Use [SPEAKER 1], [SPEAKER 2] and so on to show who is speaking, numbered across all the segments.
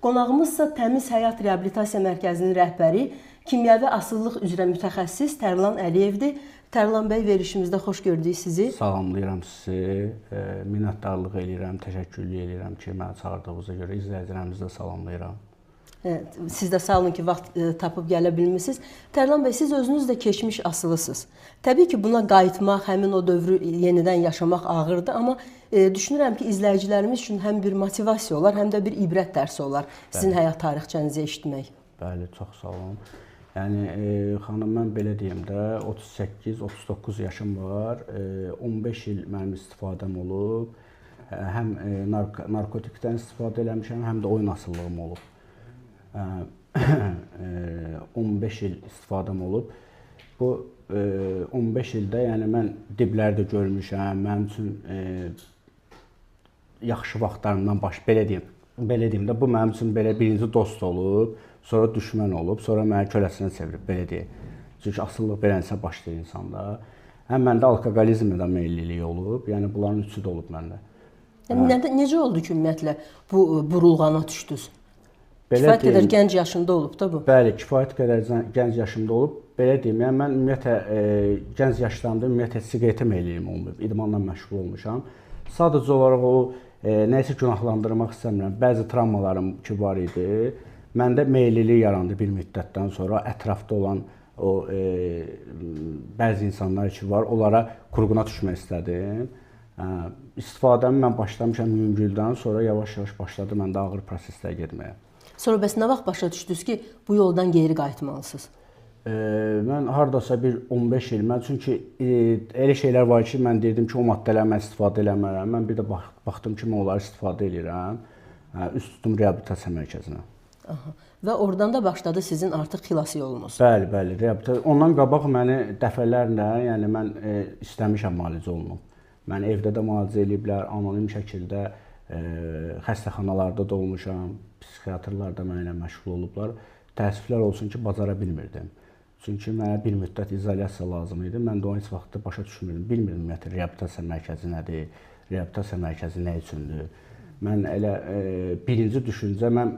[SPEAKER 1] Qonağımızsa Təmiz Həyat Reabilitasiya Mərkəzinin rəhbəri, kimyəvi asıllıq üzrə mütəxəssis Tərlan Əliyevdir. Tərlan bəy, verilişimizdə xoş gördük sizi.
[SPEAKER 2] Salamlayıram sizi, minnətdarlıq edirəm, təşəkkür edirəm ki, məni çağırdığınıza görə izləyicilərimizi də salamlayıram.
[SPEAKER 1] Siz də sağ olun ki, vaxt tapıb gələ bilmişsiniz. Tərlan bəy, siz özünüz də keçmiş asılısınız. Təbii ki, buna qayıtmaq, həmin o dövrü yenidən yaşamaq ağırdır, amma düşünürəm ki, izləyicilərimiz üçün həm bir motivasiya olar, həm də bir ibrət dərsi olar sizin həyat tarixçənizi eşitmək.
[SPEAKER 2] Bəli, çox sağ olun. Yəni, xanım, mən belə deyim də, 38-39 yaşım var, 15 il mənim istifadəm olub, həm narkotikdən istifadə eləmişəm, həm də oyun asıllığım olub. 15 il istifadəm olub. Bu 15 ildə yəni mən dibləri də görmüşəm. Mənim üçün yaxşı vaxtlarımdan belə deyim də bu mənim üçün belə birinci dost olub, sonra düşmən olub, sonra məni köləsinə çevirib belə deyək. Çünki asıllıq beləncə başlayır insanda. Həm məndə alkoqolizmə də meyllilik olub. Yəni bunların üçü də olub məndə.
[SPEAKER 1] Yəni necə oldu ki, ümumiyyətlə bu burulğana düşdünüz? Kifayət qədər gənc yaşında olub da bu.
[SPEAKER 2] Bəli, kifayət qədər gənc yaşımda olub. Belə deyim, yəni mən ümumiyyətlə gənc yaşlarımda ümumiyyətlə siqaretə meyliyim olmayıb, idmanla məşğul olmuşam. Sadəcə olaraq o nəyisə günahlandırmaq istəmirəm. Bəzi travmalarım ki var idi. Məndə meyillilik yarandı bir müddətdən sonra. Ətrafda olan o bəzi insanlar ki var, onlara qurğuna düşmək istədim. İstifadəmi mən başlamışam yüngüldən, sonra yavaş-yavaş başladı məndə ağır proseslər getməyə.
[SPEAKER 1] Sonra bəs nə vaxt başa düşdünüz ki, bu yoldan geri qayıtmalısınız?
[SPEAKER 2] Mən hardasa bir 15 il, çünki elə şeylər var ki, mən deyirdim ki, o maddələri mən istifadə eləmərəm. Mən bir də baxdım ki, mən onları istifadə edirəm. Üst tutum reabilitasiya mərkəzinə.
[SPEAKER 1] Və oradan da başladı sizin artıq xilas yolunuz.
[SPEAKER 2] Bəli, bəli, reabilitasiya. Ondan qabaq məni dəfələrlə, yəni mən istəmişəm müalicə olunum. Məni evdə də müalicə eləyiblər, anonim şəkildə xəstəxanalarda da olmuşam, psixiatrlar da mənimlə məşğul olublar. Təəssüflər olsun ki, bacara bilmirdim. Çünki mənə bir müddət izolyasiya lazım idi. Mən də onu heç vaxt başa düşmürdüm. Bilmirdim ümumiyyətlə reabilitasiya mərkəzi nədir, reabilitasiya mərkəzi nə üçündür. Mən elə birinci düşüncə, mən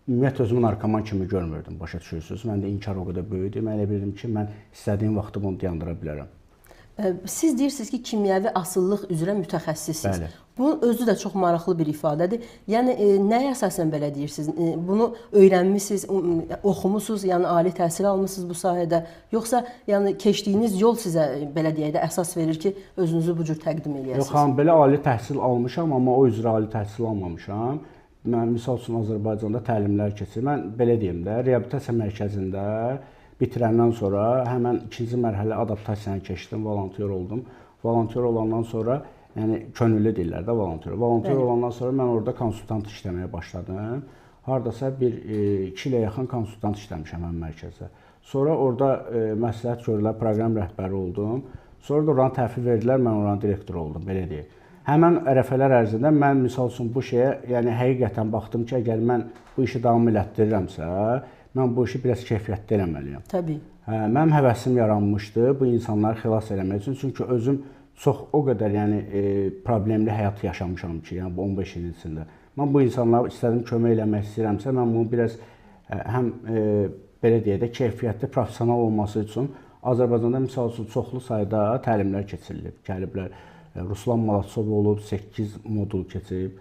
[SPEAKER 2] ümumiyyətlə özümü narkoman kimi görmürdüm, başa düşürsünüz. Mən də inkar o qədər böyük idi. Mən elə bildim ki, mən istədiyim vaxtı bunu dayandıra bilərəm.
[SPEAKER 1] Siz deyirsiniz ki, kimyəvi asıllıq üzrə mütəxəssissiniz.
[SPEAKER 2] Bəli.
[SPEAKER 1] Bunun özü də çox maraqlı bir ifadədir. Yəni, nəyə əsasən belə deyirsiniz? Bunu öyrənmişsiniz, oxumusunuz, yəni ali təhsil almışsınız bu sahədə? Yoxsa yəni, keçdiyiniz yol sizə, belə deyək də, əsas verir ki, özünüzü bu cür təqdim edəsiniz?
[SPEAKER 2] Yox, xanım, belə ali təhsil almışam, amma o üzrə ali təhsil almamışam. Mən, misal üçün, Azərbaycanda təlimlər keçirdim. Mən, belə deyim də, reabilitasiya mərkəzində bitirəndən sonra həmən ikinci mərhələ adaptasiyanı keçdim, volonter oldum. Volonter olandan sonra, yəni könüllü deyirlər də volonter. Volonter olandan sonra mən orada konsultant işləməyə başladım. Hardasa bir 2 ilə yaxın konsultant işləmişəm həmən mərkəzdə. Sonra orada məsləhət gördülər, proqram rəhbəri oldum. Sonra da oranı təhvil verdilər, mən oranı direktor oldum, belə deyək. Həmən ərəfələr ərzində mən misal üçün bu şeyə, yəni həqiqətən baxdım ki, əgər mən bu işi davam elətdirirəmsə, mən bu işi biraz keyfiyyətli eləməliyəm.
[SPEAKER 1] Təbii.
[SPEAKER 2] Mənim həvəsim yaranmışdı bu insanları xilas eləmək üçün. Çünki özüm çox o qədər yəni problemli həyat yaşamışam ki, yəni bu 15 il içində. Mən bu insanlara istədim kömək eləmək istəyirəmsə, mən bunu biraz həm belə deyək də keyfiyyətli, professional olması üçün Azərbaycanda misal üçün çoxlu sayda təlimlər keçirilib. Gəliblər, Ruslan Malatsov olub, 8 modul keçib.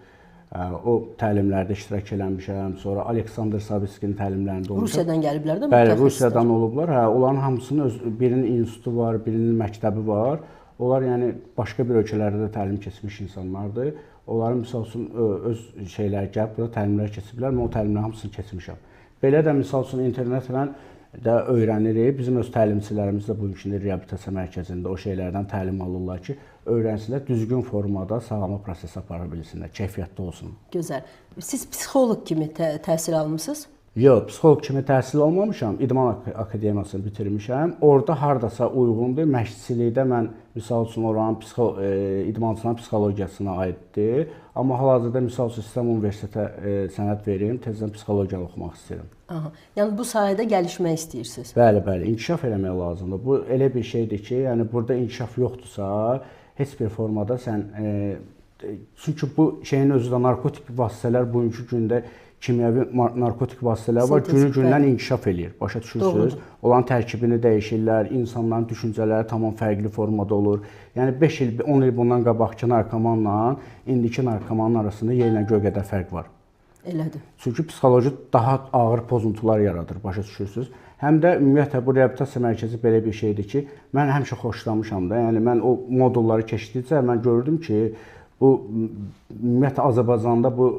[SPEAKER 2] O təlimlərdə iştirak eləmişəm. Sonra Aleksandr Saviskinin təlimlərində olmuşam.
[SPEAKER 1] Rusiyadan gəliblər də?
[SPEAKER 2] Bəli, Rusiyadan olublar. Onların hamısının birinin institutu var, birinin məktəbi var. Onlar yəni başqa bir ölkələrdə də təlim keçmiş insanlardır. Onların misal üçün öz şeyləri gəlib, burada təlimlər keçiblər. Mən o təlimlərin hamısını keçmişəm. Belə də misal üçün internetlə də öyrənirik. Bizim öz təlimçilərimiz də bu gün reabilitasiya mərkəzində o şeylərdən təlim alırlar ki, öyrənsinlər, düzgün formada sağalma prosesi apara bilsinlər, keyfiyyətli olsun.
[SPEAKER 1] Gözəl. Siz psixoloq kimi təhsil almısınız?
[SPEAKER 2] Yox, psixoloq kimi təhsil almamışam. İdman akademiyasını bitirmişəm. Orada hardasa uyğundur. Məşqçilikdə mən misal üçün oranın idmançıların psixologiyasına aiddir. Amma hal-hazırda misal üçün İstanbul Universitetə sənəd verim, tezdən psixologiya oxumaq istəyirəm.
[SPEAKER 1] Yəni bu sahədə gəlişmək istəyirsiniz?
[SPEAKER 2] Bəli, bəli, inkişaf eləmək lazımdır. Bu elə bir şeydir ki, yəni burada inkişaf yoxdursa, heç bir formada sən çünki bu şeyin özü də narkotik vasitələr bugünkü gündə kimyəvi narkotik vasitələr var,
[SPEAKER 1] Sintetik,
[SPEAKER 2] günü-gündən
[SPEAKER 1] bəli.
[SPEAKER 2] inkişaf eləyir. Başa düşürsüz?
[SPEAKER 1] Doğrudur.
[SPEAKER 2] Olan tərkibini dəyişirlər, insanların düşüncələri tamam fərqli formada olur. Yəni 5 il, 10 il bundan qabaqki narkomanla indiki narkomanın arasında yerlə göy qədər fərq var.
[SPEAKER 1] Elədir.
[SPEAKER 2] Çünki psixoloji daha ağır pozuntular yaradır, başa düşürsüz? Həm də ümumiyyətlə bu reabilitasiya mərkəzi belə bir şeydir ki, mən həmişə xoşlamışam da. Yəni mən o modulları keçdikcə mən gördüm ki, bu ümumiyyətlə Azərbaycanda bu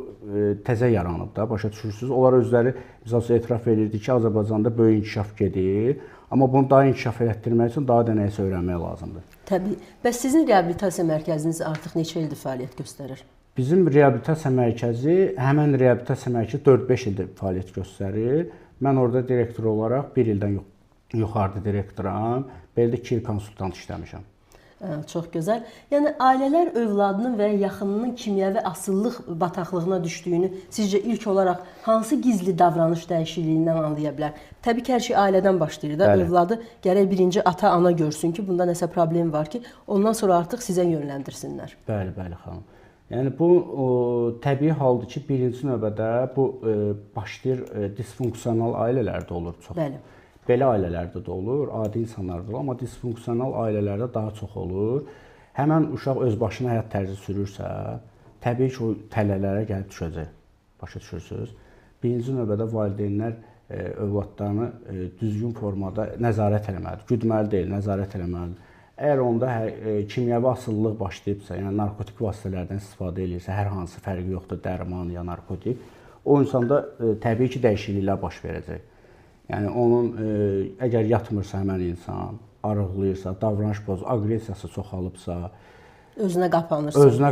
[SPEAKER 2] təzə yaranıb da, başa düşürsüz? Onlar özləri məsələn etiraf edirdi ki, Azərbaycanda böyük inkişaf gedir, amma bunu daha inkişaf etdirmək üçün daha da nəyisə öyrənmək lazımdır.
[SPEAKER 1] Təbii. Bəs sizin reabilitasiya mərkəziniz artıq neçə ildir fəaliyyət göstərir?
[SPEAKER 2] Bizim reabilitasiya mərkəzi, həmin reabilitasiya mərkəzi 4-5 ildir fəaliyyət göstərir. Mən orada direktor olaraq 1 ildən yuxarıda direktoram. Belə də 2 il konsultant işləmişəm.
[SPEAKER 1] Çox gözəl. Yəni ailələr övladının və ya yaxınının kimyəvi asıllıq bataqlığına düşdüyünü sizcə ilk olaraq hansı gizli davranış dəyişikliyindən anlaya bilər? Təbii ki, hər şey ailədən başlayır da.
[SPEAKER 2] Bəli.
[SPEAKER 1] Övladı gərək birinci ata-ana görsün ki, bunda nəsə problem var ki, ondan sonra artıq sizə yönləndirsinlər.
[SPEAKER 2] Bəli, bəli xanım. Yəni bu təbii haldır ki, birinci növbədə bu başlayır disfunksional ailələrdə olur çox.
[SPEAKER 1] Bəli.
[SPEAKER 2] Belə ailələrdə də olur, adi insanlarda da olur, amma disfunksional ailələrdə daha çox olur. Həmən uşaq öz başına həyat tərzi sürürsə, təbii ki, o tələlərə gəlib düşəcək. Başa düşürsüz? Birinci növbədə valideynlər övladlarını düzgün formada nəzarət etməlidir. Güdməli deyil, nəzarət etməlidir. Əgər onda kimyəvi asıllılıq başlayıbsa, yəni narkotik vasitələrdən istifadə edirsə, hər hansı fərqi yoxdur, dərman ya narkotik, o insanda təbii ki, dəyişikliklər baş verəcək. Yəni onun əgər yatmırsa həmən insan, arıqlayırsa, davranış pozu, aqressiyası çoxalıbsa,
[SPEAKER 1] Özünə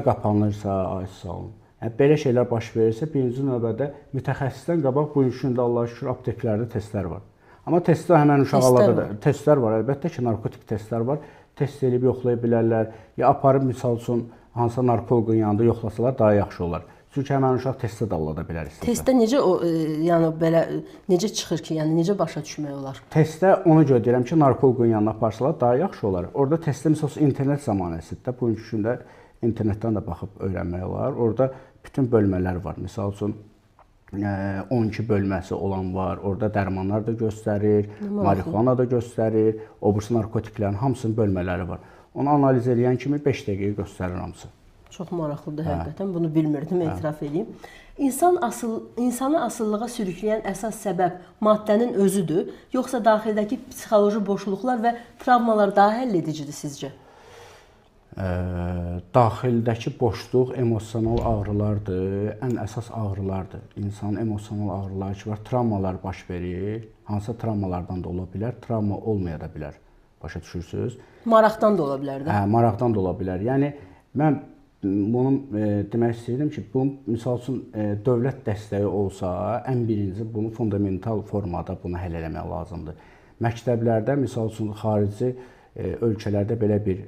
[SPEAKER 1] qapanırsa,
[SPEAKER 2] ay sağ olun. Yəni belə şeylər baş verirsə, birinci növbədə mütəxəssisdən qabaq bu üçün də Allah'a şükür apteklərdə testlər var. Amma testlər həmən uşaqlarda da testlər var. Əlbəttə ki, narkotik testlər var. Test edib yoxlaya bilərlər. Ya aparıb misal üçün hansısa narkoloqun yanında yoxlasalar daha yaxşı olar. Çünki həmən uşaq testdə də alada bilər istəsə.
[SPEAKER 1] Testdə necə yəni belə necə çıxır ki, yəni necə başa düşmək olar?
[SPEAKER 2] Testdə ona görə deyirəm ki, narkoloqun yanına aparsalar daha yaxşı olar. Orada testdə məsələn internet zamanəsində bu gün də internetdən də baxıb öyrənmək olar. Orada bütün bölmələr var. Məsəl üçün 12 bölməsi olan var. Orada dərmanlar da göstərir, marixuana da göstərir, obrus narkotiklərin hamısının bölmələri var. Onu analiz edən kimi 5 dəqiqəyə göstərir hamısı.
[SPEAKER 1] Çox maraqlıdır həqiqətən. Bunu bilmirdim, etiraf edeyim. İnsanı asılılığa sürükləyən əsas səbəb maddənin özüdür, yoxsa daxildəki psixoloji boşluqlar və travmalar daha həll edicidir sizcə?
[SPEAKER 2] Daxildəki boşluq emosional ağrılardır, ən əsas ağrılardır. İnsanın emosional ağrıları ki var, travmalar baş verir. Hansısa travmalardan da ola bilər, travma olmaya da bilər. Başa düşürsüz?
[SPEAKER 1] Maraqdan da ola bilər də.
[SPEAKER 2] Maraqdan da ola bilər. Yəni mən bunu demək istəyirəm ki, bu misal üçün dövlət dəstəyi olsa, ən birinci bunu fundamental formada bunu həll etmək lazımdır. Məktəblərdə misal üçün xarici ölkələrdə belə bir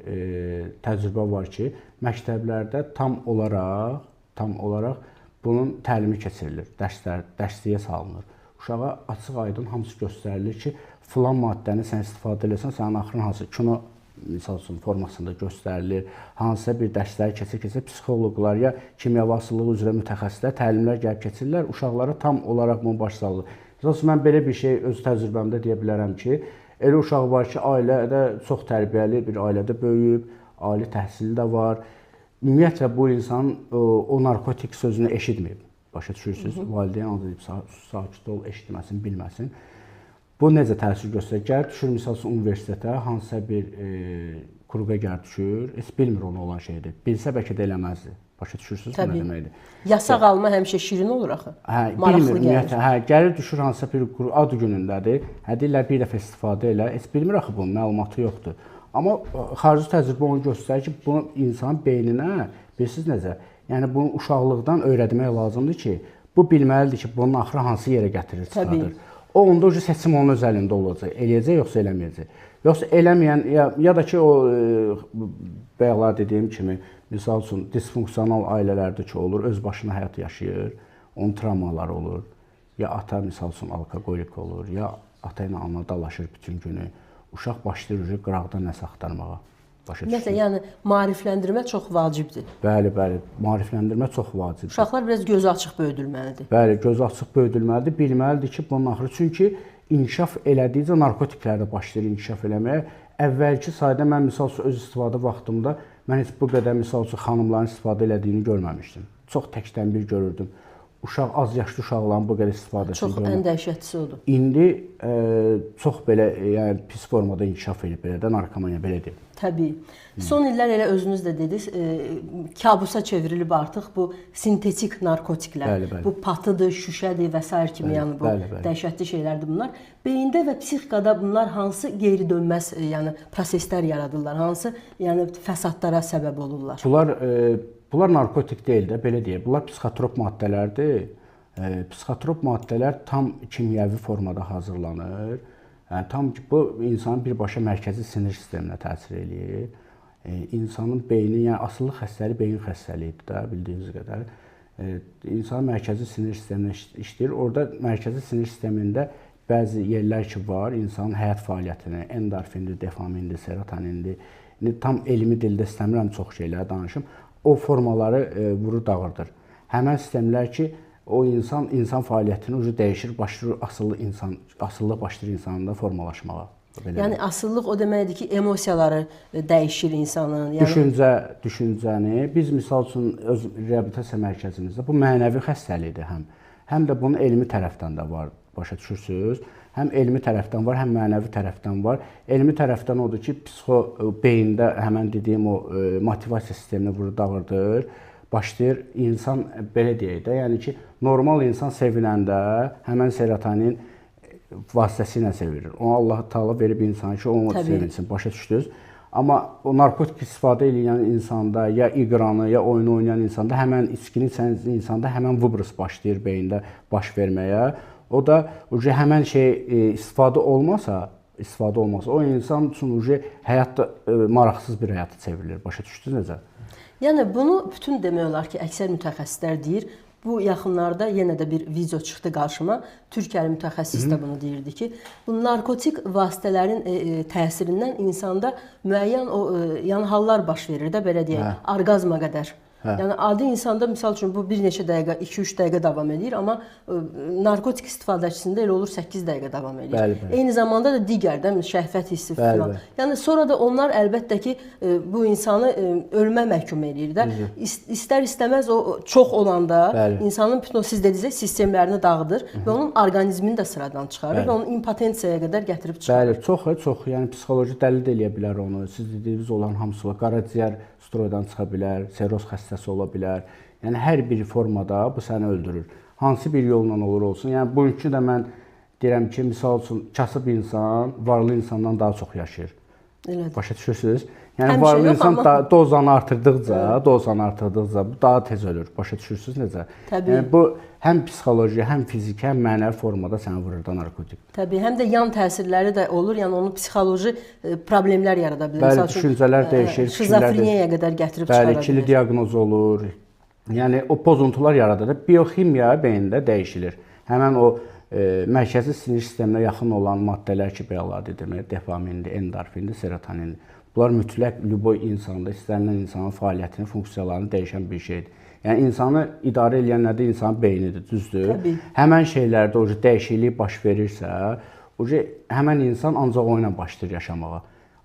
[SPEAKER 2] təcrübə var ki, məktəblərdə tam olaraq bunun təlimi keçirilir, dərsliyə salınır. Uşağa açıq-aydın hamısı göstərilir ki, filan maddəni sən istifadə edirsən, sənin axırın hansı kino misal üçün formasında göstərilir, hansısa bir dərsləri keçir-keçir, psixoloqlar ya kimyəvi asıllıq üzrə mütəxəssislər təlimlər gəlib keçirlər, uşaqlara tam olaraq bunu baş salır. Misal üçün mən belə bir şey öz təcrübəmdə deyə bilərəm ki, elə uşaq var ki, ailədə çox tərbiyəli bir ailədə böyüyüb, ali təhsili də var. Ümumiyyətlə bu insan o narkotik sözünü eşitməyib. Başa düşürsünüz? Valideyn anlayıb, sakit ol, eşitməsin, bilməsin. Bu necə təsir göstərir? Gəlib düşür, misal üçün universitetə, hansısa bir qrupa gəlib düşür, heç bilmir onu olan şeydir. Bilsə bəlkə də eləməzdi. Başa düşürsünüz bu nə deməkdir?
[SPEAKER 1] Yasaq alma həmişə şirin olur axı.
[SPEAKER 2] Maraqlı gəlir. Gəlir düşür hansısa bir qrup ad günündədir. Deyirlər bir dəfə istifadə elə. Heç bilmir axı bunun məlumatı yoxdur. Amma xarici təcrübə onu göstərir ki, bunu insanın beyninə, bilirsiniz necə? Yəni bunu uşaqlıqdan öyrətmək lazımdır ki, bu bilməlidir ki, bunun axırı hansı yerə gətirir, çıxardır. O onda seçim onun öz əlində olacaq. Eləyəcək yoxsa eləməyəcək. Yoxsa eləməyən ya da ki o bayaqlar dediyim kimi misal üçün disfunksional ailələrdə ki olur, öz başına həyat yaşayır, onun travmaları olur. Ya ata misal üçün alkoqolik olur, ya ata ilə ana dalaşır bütün günü. Uşaq başlayır qıraqdan nəsə axtarmağa. Başa
[SPEAKER 1] Ümumiyyətlə,
[SPEAKER 2] düşdünüz?
[SPEAKER 1] yəni maarifləndirmə çox vacibdir.
[SPEAKER 2] Bəli, bəli. Maarifləndirmə çox vacibdir.
[SPEAKER 1] Uşaqlar biraz gözü açıq böyüdülməlidir.
[SPEAKER 2] Bəli, gözü açıq böyüdülməlidir, bilməlidir ki, bunun axırı. Çünki inkişaf elədikcə narkotiklər də başlayır inkişaf eləməyə. Əvvəlki sayda mən misal üçün öz istifadə vaxtımda mən heç bu qədər misal üçün xanımların istifadə elədiyini görməmişdim. Çox təkdən bir görürdüm. Az yaşlı uşaqların bu qədər istifadəsini
[SPEAKER 1] Çox ən dəhşətlisi odur.
[SPEAKER 2] İndi çox belə yəni pis formada inkişaf edib belə də narkomaniya belə deyim.
[SPEAKER 1] Təbii. Son illər elə özünüz də dediniz, kabusa çevrilib artıq bu sintetik narkotiklər.
[SPEAKER 2] Bəli, bəli.
[SPEAKER 1] Bu patıdır, şüşədir və s. kimi, yəni bu dəhşətli şeylərdir bunlar. Beyində və psixikada bunlar hansı geri dönməz, yəni proseslər yaradırlar, hansı yəni fəsadlara səbəb olurlar?
[SPEAKER 2] Bunlar narkotik deyil də, belə deyək. Bunlar psixotrop maddələrdir. Psixotrop maddələr tam kimyəvi formada hazırlanır. Yəni tam ki, bu insanın birbaşa mərkəzi sinir sisteminə təsir eləyir. İnsanın beyni, yəni asıllıq xəstəliyi beyin xəstəliyidir də, bildiyiniz qədər. İnsanın mərkəzi sinir sisteminə işləyir. Orada mərkəzi sinir sistemində bəzi yerlər ki var, insanın həyat fəaliyyətini, endorfindir, dopamindir, serotonindir. Tam elmi dildə istəmirəm çox şeylər danışım. O formaları vurur, dağıdır. Həmən sistemlər ki, o insan fəaliyyətini dəyişir, başlayır asıllıq başlayır insanda formalaşmağa.
[SPEAKER 1] Yəni asıllıq o deməkdir ki, emosiyaları dəyişir insanın.
[SPEAKER 2] Düşüncəni biz misal üçün öz reabilitasiya mərkəzimizdə bu mənəvi xəstəlikdir həm də bunun elmi tərəfdən də var, başa düşürsüz? Həm elmi tərəfdən var, həm mənəvi tərəfdən var. Elmi tərəfdən odur ki, beyində həmən dediyim o motivasiya sistemini vurur, dağıdır. Başlayır insan belə deyək də, yəni ki, normal insan sevinəndə həmən serotonin vasitəsilə sevilir. Onu Allah Taala verib insana ki, onu sevinsin, başa düşdünüz? Amma o narkotik istifadə edən insanda, ya iqranı, ya oyun oynayan insanda həmən içkini içən insanda həmən vubrus başlayır beyində baş verməyə. O da həmən şey istifadə olmasa, o insan üçün həyatda maraqsız bir həyata çevrilir. Başa düşdünüz necə?
[SPEAKER 1] Yəni bunu bütün demək olar ki, əksər mütəxəssislər deyir. Bu yaxınlarda yenə də bir video çıxdı qarşıma. Türkiyəli mütəxəssis də bunu deyirdi ki, bu narkotik vasitələrin təsirindən insanda müəyyən yəni hallar baş verir də, belə deyək, orqazma qədər. Yəni adi insanda misal üçün bu bir neçə dəqiqə, 2-3 dəqiqə davam edir, amma narkotik istifadəçisində elə olur 8 dəqiqə davam edir.
[SPEAKER 2] Bəli.
[SPEAKER 1] Eyni zamanda da digər də şəhvət hissi falan. Yəni sonra da onlar əlbəttə ki, bu insanı ölümə məhkum edir də. İstər-istəməz o çox olanda insanın bütün o siz dediyiniz sistemlərini dağıdır və onun orqanizmini də sıradan çıxarır və onu impotensiyaya qədər gətirib çıxarır.
[SPEAKER 2] Bəli, çox. Yəni psixoloji dəlil də eləyə bilər onu. Siz dediyiniz olan hamısı var. Qaraciyər steroiddan çıxa bilər, seroz xəstəsi ola bilər. Yəni hər bir formada bu səni öldürür. Hansı bir yolla olur olsun. Yəni bugünkü də mən deyirəm ki, misal üçün kasıb insan varlı insandan daha çox yaşayır.
[SPEAKER 1] Elədir.
[SPEAKER 2] Başa düşürsüz? Yəni varlı insan dozanı artırdıqca bu daha tez ölür. Başa düşürsüz necə?
[SPEAKER 1] Təbii.
[SPEAKER 2] Yəni bu həm psixoloji, həm fiziki, həm mənəvi formada səni vurur da narkotik.
[SPEAKER 1] Təbii, həm də yan təsirləri də olur. Yəni onun psixoloji problemlər yarada bilər.
[SPEAKER 2] Bəli, düşüncələr dəyişir,
[SPEAKER 1] şizofreniyaya qədər gətirib çıxara bilər.
[SPEAKER 2] Bəli, ikili diaqnoz olur. Yəni o pozuntular yaradır. Biokimiya beyində dəyişilir. Həmən o mərkəzi sinir sisteminə yaxın olan maddələr ki, belə demək, dopamindir, endorfindir, serotonindir. Bunlar mütləq lüboy insanda, istənilən insanın fəaliyyətini, funksiyalarını dəyişən bir şeydir. Yəni insanı idarə edən nədir? İnsanın beynidir, düzdür?
[SPEAKER 1] Təbii.
[SPEAKER 2] Həmən şeylərdə o dəyişiklik baş verirsə, həmən insan ancaq o ilə başlayır yaşamağa.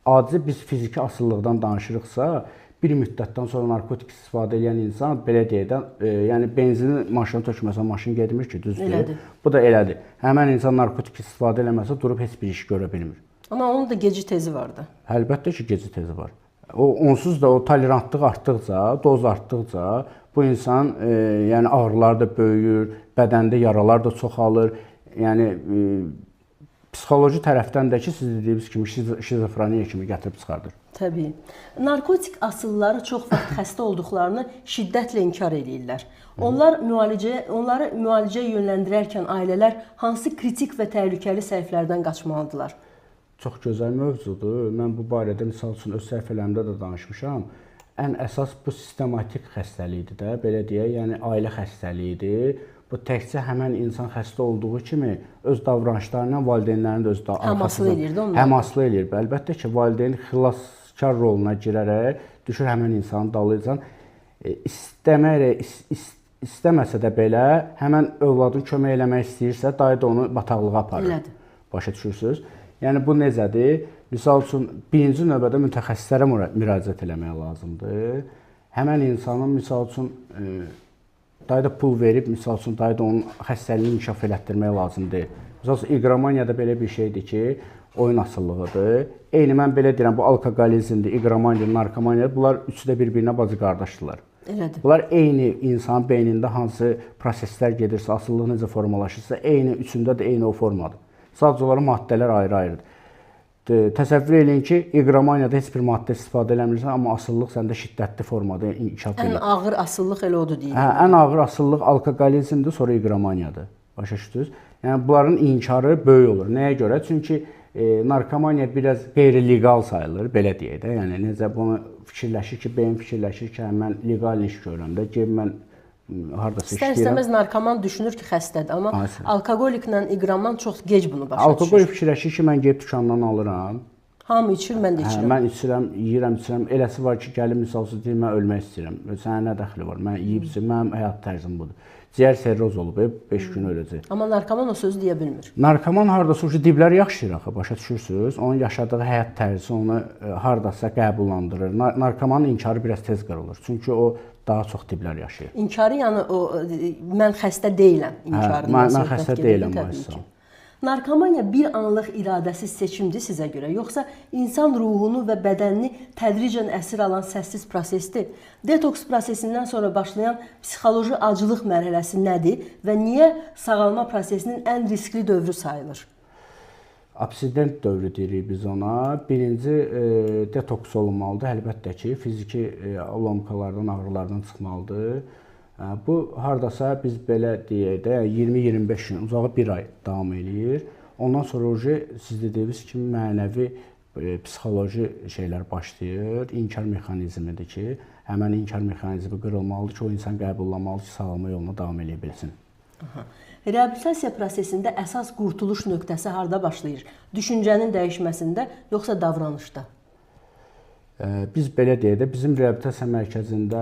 [SPEAKER 2] Adi biz fiziki asılılıqdan danışırıqsa, bir müddətdən sonra narkotik istifadə edən insan belə deyək, yəni benzini maşına tökməsə maşın getmir ki, düzdür?
[SPEAKER 1] Elədir.
[SPEAKER 2] Bu da elədir. Həmən insan narkotik istifadə eləməsə durub heç bir iş görə bilmir.
[SPEAKER 1] Amma onun da geci tezi var da.
[SPEAKER 2] Əlbəttə ki, geci tezi var. Onsuz da o tolerantlıq artdıqca, doz artdıqca bu insan yəni ağrılar da böyüyür, bədəndə yaralar da çoxalır. Yəni psixoloji tərəfdən də ki, siz dediyiniz kimi şizofreniya kimi gətirib çıxardır.
[SPEAKER 1] Təbii. Narkotik asıllıları çox vaxt xəstə olduqlarını şiddətlə inkar edirlər. Onları müalicəyə yönləndirərkən ailələr hansı kritik və təhlükəli səhvlərdən qaçmalıdırlar?
[SPEAKER 2] Çox gözəl mövzudur. Mən bu barədə misal üçün öz səhifələrimdə də danışmışam. Ən əsas bu sistematik xəstəlikdir də, belə deyək, yəni ailə xəstəliyidir. Bu təkcə həmən insan xəstə olduğu kimi öz davranışlarıyla valideynlərini də öz
[SPEAKER 1] həmaslı eləyir də onları.
[SPEAKER 2] Həmaslı eləyir. Əlbəttə ki, valideyn xilas təqsirkar roluna girərək düşür həmin insanın dalıycan istəməsə də belə həmin övladın kömək eləmək istəyirsə, dayı da onu bataqlığa aparır.
[SPEAKER 1] Elədir.
[SPEAKER 2] Başa düşürsüz? Yəni bu necədir? Misal üçün birinci növbədə mütəxəssislərə müraciət eləmək lazımdır. Həmin insanın misal üçün dayı da pul verib, misal üçün dayı da onun xəstəliyini inkişaf elətdirmək lazımdır. Misal üçün iqromaniyada belə bir şeydir ki, oyun asıllığıdır. Eyni mən belə deyirəm, bu alkoqolizmdir, iqromaniya, narkomaniya, bunlar üçü də bir-birinə bacı qardaşdırlar.
[SPEAKER 1] Elədir.
[SPEAKER 2] Bunlar eyni insanın beynində hansı proseslər gedirsə, asıllıq necə formalaşırsa, eyni üçündə də eyni o formadır. Sadəcə olaraq maddələr ayrı-ayrıdır. Təsəvvür eləyin ki, iqromaniyada heç bir maddə istifadə eləmirsən, amma asıllıq səndə şiddətli formada inkişaf edir.
[SPEAKER 1] Ən ağır asıllıq elə odur deyilir.
[SPEAKER 2] Hə, ən ağır asıllıq alkoqolizmdir, sonra iqromaniyadır. Başa düşdünüz? Yəni bunların inkarı böyük olur. Nəyə görə? Çünki narkomaniya biraz qeyri-legal sayılır, belə deyək də. Yəni necə bunu fikirləşir ki, beyin fikirləşir ki, mən legal iş görürəm də, gəlib mən hardasa işləyirəm.
[SPEAKER 1] İstər-istəməz narkoman düşünür ki, xəstədir, amma alkoqoliklə iqroman çox gec bunu başa düşür.
[SPEAKER 2] Alkoqolik fikirləşir ki, mən gedib dükandan alıram.
[SPEAKER 1] Hamı içir, mən də içirəm.
[SPEAKER 2] Mən içirəm, yeyirəm, içirəm. Eləsi var ki, gəlib misalsız deyir, mən ölmək istəyirəm. Sənə nə dəxli var? Mən yeyib içirəm, mənim həyat tərzim budur. Ciyər serroz olub, 5 gün öləcək.
[SPEAKER 1] Amma narkoman o sözü deyə bilmir.
[SPEAKER 2] Narkoman hardasa o dibləri yaşayır axı, başa düşürsüz? Onun yaşadığı həyat tərzi onu hardasa qəbullandırır. Narkomanın inkarı biraz tez qırılır. Çünki o daha çox diblər yaşayır.
[SPEAKER 1] İnkarı yəni o mən xəstə deyiləm inkarından.
[SPEAKER 2] Mən xəstə deyiləm Aysa.
[SPEAKER 1] Narkomaniya bir anlıq iradəsiz seçimdir sizə görə, yoxsa insan ruhunu və bədənini tədricən əsir alan səssiz prosesdir? Detoks prosesindən sonra başlayan psixoloji acılıq mərhələsi nədir və niyə sağalma prosesinin ən riskli dövrü sayılır?
[SPEAKER 2] Abstinent dövrü deyirik biz ona. Birinci detoks olunmalıdır. Əlbəttə ki, fiziki lomkalardan, ağrılardan çıxmalıdır. Bu hardasa biz belə deyək də 20-25 gün, uzağı bir ay davam eləyir. Ondan sonra siz dediyiniz kimi mənəvi psixoloji şeylər başlayır. İnkar mexanizmidir ki, həmin inkar mexanizmi qırılmalıdır ki, o insan qəbullanmalıdır ki, sağalma yoluna davam edə bilsin.
[SPEAKER 1] Reabilitasiya prosesində əsas qurtuluş nöqtəsi harda başlayır? Düşüncənin dəyişməsində, yoxsa davranışda?
[SPEAKER 2] Biz belə deyək də, bizim reabilitasiya mərkəzində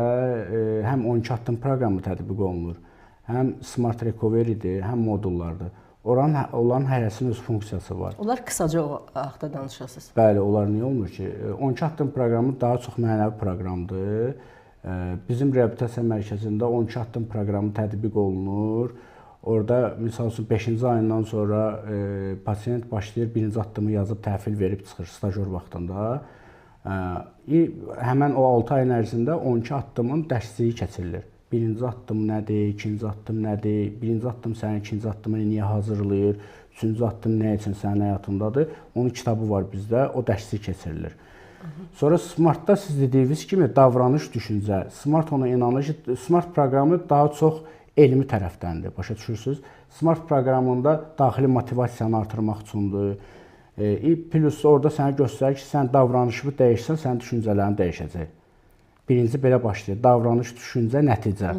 [SPEAKER 2] həm 12 addım proqramı tətbiq olunur, həm Smart Recovery-dir, həm modullardır. Onların hərəsinin öz funksiyası var.
[SPEAKER 1] Onlar qısaca o haqda danışasınız.
[SPEAKER 2] Bəli, onlar niyə olmur ki? 12 addım proqramı daha çox mənəvi proqramdır. Bizim reabilitasiya mərkəzində 12 addım proqramı tətbiq olunur. Orada misal üçün 5-ci ayından sonra pasiyent başlayır, birinci addımı yazıb təhvil verib çıxır stajyor vaxtında. Həmən o 6 ayın ərzində 12 addımın dərsliyi keçirilir. Birinci addım nədir, ikinci addım nədir, birinci addım sənin ikinci addımını niyə hazırlayır, üçüncü addım nə üçün sənin həyatındadır. Onun kitabı var bizdə, o dərslik keçirilir. Sonra Smartda siz dediyiniz kimi davranış, düşüncə, Smart ona inanır ki, Smart proqramı daha çox elmi tərəfdəndir, başa düşürsünüz. Smart proqramında daxili motivasiyanı artırmaq üçündür. Plus orada sənə göstərir ki, sən davranışını dəyişsən, sənin düşüncələrin dəyişəcək. Birinci belə başlayır, davranış, düşüncə, nəticə.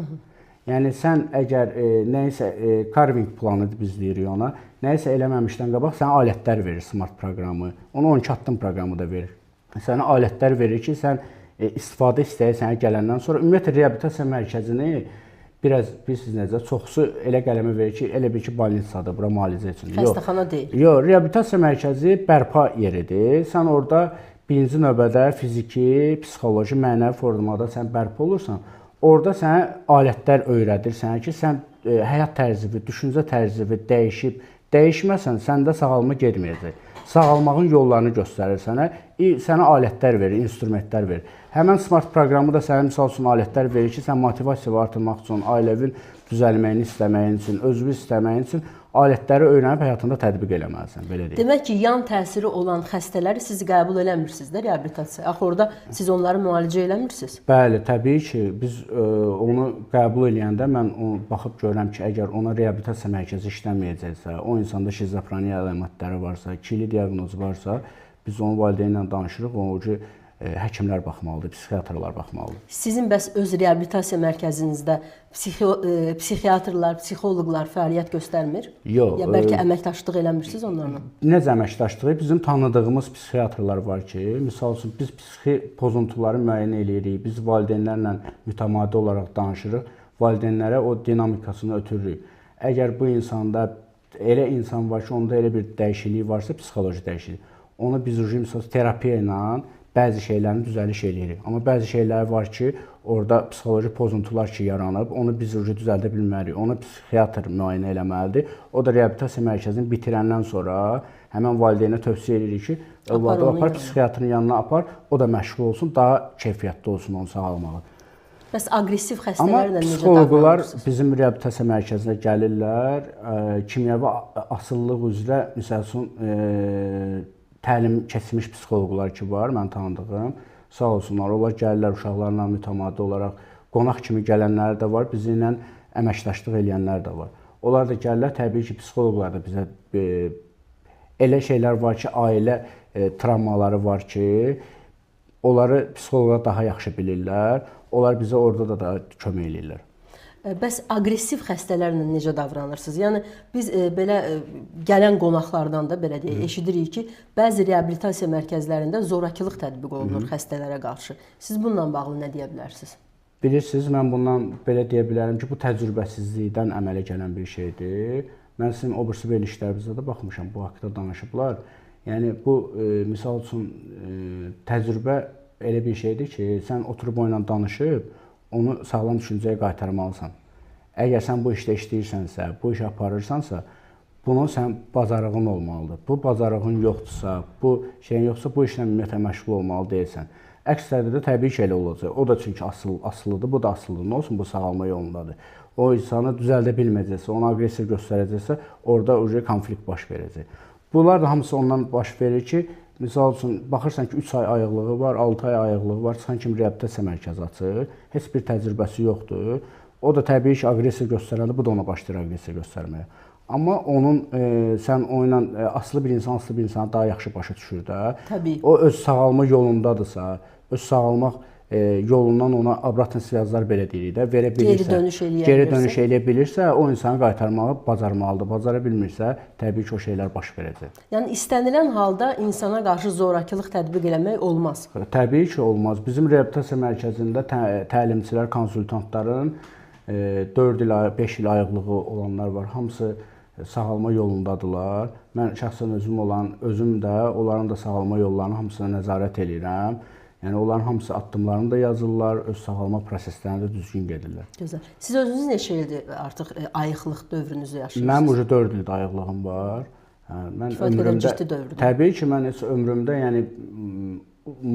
[SPEAKER 2] Yəni sən əgər nəyisə, carving planı biz deyirik ona, nəyisə eləməmişdən qabaq sənə alətlər verir Smart proqramı, onu 12 addım proqramı da verir. Sənə alətlər verir ki, sən istifadə istəyi sənə gələndən sonra ümumiyyətlə reabilitasiya mərkəzini biraz bilirsiniz necə, çoxsu elə qələmə verir ki, elə bir ki, balnitsadır, bura müalicə üçün.
[SPEAKER 1] Xəstəxana deyil.
[SPEAKER 2] Yox, reabilitasiya mərkəzi bərpa yeridir. Sən orada birinci növbədə fiziki, psixoloji, mənəvi formada sən bərpa olursan, orada sənə alətlər öyrədir sənə ki, sən həyat tərzivi, düşüncə tərzivi dəyişib, dəyişməsən, səndə sağalma getməyəcək. Sağalmağın yollarını göstərir sənə, sənə alətlər verir, instrumentlər verir. Həmən Smart proqramı da sənə misal üçün alətlər verir ki, sən motivasiyanı artırmaq üçün, ailəvin düzəlməyini istəməyin üçün, özünü istəməyin üçün alətləri öyrənib həyatında tətbiq eləməlisən, belə deyək.
[SPEAKER 1] Demək ki, yan təsiri olan xəstələri siz qəbul eləmirsiniz də reabilitasiyaya. Axı orada siz onları müalicə eləmirsiniz?
[SPEAKER 2] Bəli, təbii ki, biz onu qəbul eləyəndə mən baxıb görürəm ki, əgər ona reabilitasiya mərkəzi işləməyəcəksə, o insanda şizofreniya əlamətləri varsa, ikili diaqnozu varsa, biz onun valideynlə danışırıq, o ki, həkimlər baxmalıdır, psixiatrlar baxmalıdır.
[SPEAKER 1] Sizin bəs öz reabilitasiya mərkəzinizdə psixiatrlar, psixoloqlar fəaliyyət göstərmir?
[SPEAKER 2] Yox.
[SPEAKER 1] Ya bəlkə əməkdaşlıq eləmirsiniz onlarla?
[SPEAKER 2] Necə əməkdaşlığı? Bizim tanıdığımız psixiatrlar var ki, misal üçün biz psixi pozuntuları müəyyən eləyirik, biz valideynlərlə mütəmadi olaraq danışırıq, valideynlərə o dinamikasını ötürürük. Əgər bu insanda elə insan var ki, onda elə bir dəyişiklik varsa, psixoloji dəyişiklik, onu biz misal terapiya ilə bəzi şeylərin düzəliş eləyirik. Amma bəzi şeylər var ki, orada psixoloji pozuntular ki yaranıb, onu biz düzəldə bilmərik. Onu psixiatr müayinə eləməlidir. O da reabilitasiya mərkəzini bitirəndən sonra həmin valideynə tövsiyə edirik ki, övladı apar, psixiatrın yanına apar, o da məşğul olsun, daha keyfiyyətli olsun onu sağalmalı.
[SPEAKER 1] Bəs aqressiv xəstələrlə necə
[SPEAKER 2] psixoloqlar
[SPEAKER 1] davranırsınız?
[SPEAKER 2] bizim reabilitasiya mərkəzinə gəlirlər, kimyəvi asıllıq üzrə məsəl üçün təlim keçmiş psixoloqlar ki var, mən tanıdığım, sağ olsunlar, onlar gəlirlər uşaqlarla mütəmadi olaraq, qonaq kimi gələnlər də var, bizimlə əməkdaşlıq edənlər də var. Onlar da gəlirlər, təbii ki, psixoloqlar da bizə elə şeylər var ki, ailə travmaları var ki, onları psixoloqlar daha yaxşı bilirlər, onlar bizə orada da kömək edirlər.
[SPEAKER 1] Bəs aqressiv xəstələrlə necə davranırsınız? Yəni biz belə gələn qonaqlardan da belə deyək, eşidirik ki, bəzi reabilitasiya mərkəzlərində zorakılıq tətbiq olunur xəstələrə qarşı. Siz bununla bağlı nə deyə bilərsiniz?
[SPEAKER 2] Bilirsiniz, mən bundan belə deyə bilərəm ki, bu təcrübəsizlikdən əmələ gələn bir şeydir. Mən sizin o birisi verilişlərinizdə də baxmışam, bu haqqda danışıblar. Yəni bu misal üçün təcrübə elə bir şeydir ki, sən oturub onunla danışıb onu sağlam düşüncəyə qaytarmalısan. Əgər sən bu işdə işləyirsənsə, bu işi aparırsansa, bunun sən bacarığın olmalıdır. Bu bacarığın yoxdursa, bu şeyin yoxsa bu işlə ümumiyyətlə məşğul olmalı deyilsən. Əks təqdirdə təbii ki, elə olacaq. O da çünki asılıdır, bu da asılıdır. Nə olsun, bu sağalma yolundadır. O insanı düzəldə bilməyəcəksə, ona aqressiya göstərəcəksə, orada konflikt baş verəcək. Bunlar da hamısı ondan baş verir ki, misal üçün, baxırsan ki, 3 ay ayıqlığı var, 6 ay ayıqlığı var, çıxan kimi reabilitasiya mərkəzi açır, heç bir təcrübəsi yoxdur. O da təbii ki, aqressiya göstərəndə, bu da ona başlayır aqressiya göstərməyə. Amma onun, sən onunla asılı bir insana daha yaxşı başa düşür də.
[SPEAKER 1] Təbii.
[SPEAKER 2] O öz sağalma yolundadırsa, öz sağalmaq yolundan ona obratın svязlar belə deyirik də, verə bilirsə, geri dönüş eləyə bilirsə, o insanı qaytarmağı bacarmalıdır. Bacara bilmirsə, təbii ki, o şeylər baş verəcək.
[SPEAKER 1] Yəni istənilən halda insana qarşı zorakılıq tətbiq eləmək olmaz.
[SPEAKER 2] Təbii ki, olmaz. Bizim reabilitasiya mərkəzində təlimçilər, konsultantların 4 il, 5 il ayıqlığı olanlar var. Hamısı sağalma yolundadılar. Mən şəxsən özüm də onların da sağalma yollarını hamısına nəzarət edirəm. Yəni onların hamısı addımlarını da yazırlar, öz sağalma proseslərini də düzgün gedirlər.
[SPEAKER 1] Gözəl. Siz özünüz neçə ildir artıq ayıqlıq dövrünüzü yaşayırsınız?
[SPEAKER 2] Mənim 4 ildir ayıqlığım var. Mən
[SPEAKER 1] ömrümdə ciddi dövrdür.
[SPEAKER 2] Təbii ki, mən heç ömrümdə, yəni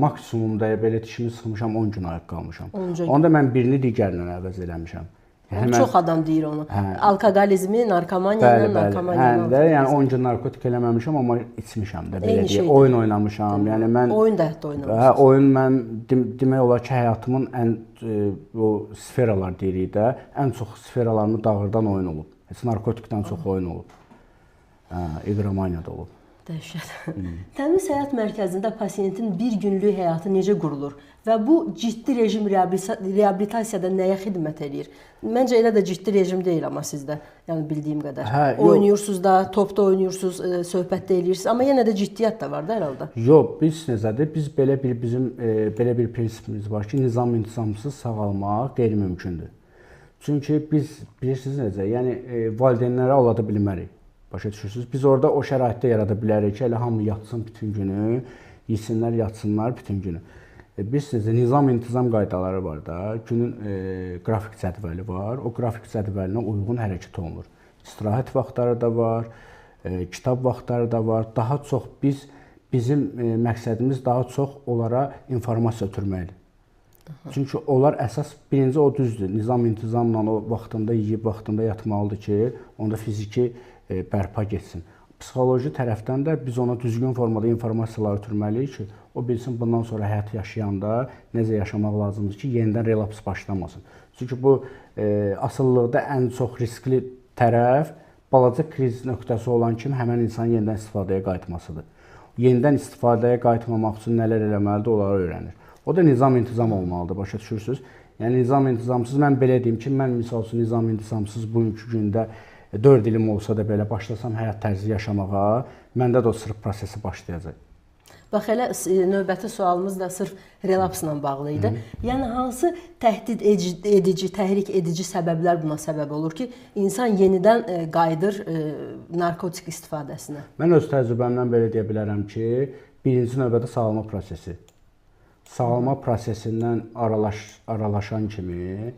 [SPEAKER 2] maksimumda belə dişimi sıxmışam 10 gün ayıq qalmışam. Onda mən birini digərinə əvəz eləmişəm.
[SPEAKER 1] Çox adam deyir onu. Alkoqolizmi, narkomaniya ilə narkomaniya.
[SPEAKER 2] Yəni 10 gün narkotik eləməmişəm, amma içmişəm də belə deyək. Oyun oynamışam. Yəni mən
[SPEAKER 1] oyun da hətta oynamışam.
[SPEAKER 2] Oyun mən demək olar ki, həyatımın ən o sferalar deyirik də, ən çox sferalarımı dağırdan oyun olub. Heç narkotikdən çox oyun olub. İqromaniya da olub.
[SPEAKER 1] Dəhşət. Təmiz həyat mərkəzində pasiyentin bir günlük həyatı necə qurulur və bu ciddi rejim reabilitasiyada nəyə xidmət edir? Məncə elə də ciddi rejim deyil amma sizdə, yəni bildiyim qədər. Oynayırsınız da, topda oynayırsınız, söhbət də edirsiniz, amma yenə də ciddiyyət də var da hər halda.
[SPEAKER 2] Yox, biz necədir? Biz bizim belə bir prinsipimiz var ki, nizam-intizamsız sağalmaq qeyri-mümkündür. Çünki biz bilirsiniz necə, yəni valideynləri aldada bilmərik. Başa düşürsünüz? Biz orada o şəraitdə yarada bilərik ki, elə hamı yatsın bütün günü, yesinlər, yatsınlar bütün günü. Biz sizə nizam-intizam qaydaları var da, günün qrafik cədvəli var, o qrafik cədvəlinə uyğun hərəkət olunur. İstirahət vaxtları da var, kitab vaxtları da var. Daha çox bizim məqsədimiz daha çox onlara informasiya ötürməkdir. Çünki onlar əsas, birinci o düzdür, nizam-intizamla o vaxtında yeyib, vaxtında yatmalıdır ki, onda fiziki bərpa getsin. Psixoloji tərəfdən də biz ona düzgün formada informasiyalar ötürməliyik ki, o bilsin bundan sonra həyat yaşayanda necə yaşamaq lazımdır ki, yenidən relaps başlamasın. Çünki bu asılılıqda ən çox riskli tərəf balaca kriz nöqtəsi olan kimi həmən insanın yenidən istifadəyə qayıtmasıdır. yenidən istifadəyə qayıtmamaq üçün nələr eləməlidir, onları öyrənir. O da nizam-intizam olmalıdır, başa düşürsünüz? Yəni nizam-intizamsız, mən belə deyim ki, mən misal üçün nizam-intizamsız bugünkü gündə 4 ilim olsa da belə başlasam həyat tərzi yaşamağa, məndə də o sırf prosesi başlayacaq.
[SPEAKER 1] Bax elə növbəti sualımız da sırf relapsla bağlı idi. Yəni hansı təhdid edici, təhrik edici səbəblər buna səbəb olur ki, insan yenidən qayıdır narkotik istifadəsinə?
[SPEAKER 2] Mən öz təcrübəmdən belə deyə bilərəm ki, birinci növbədə sağalma prosesi. Sağalma prosesindən aralaşan kimi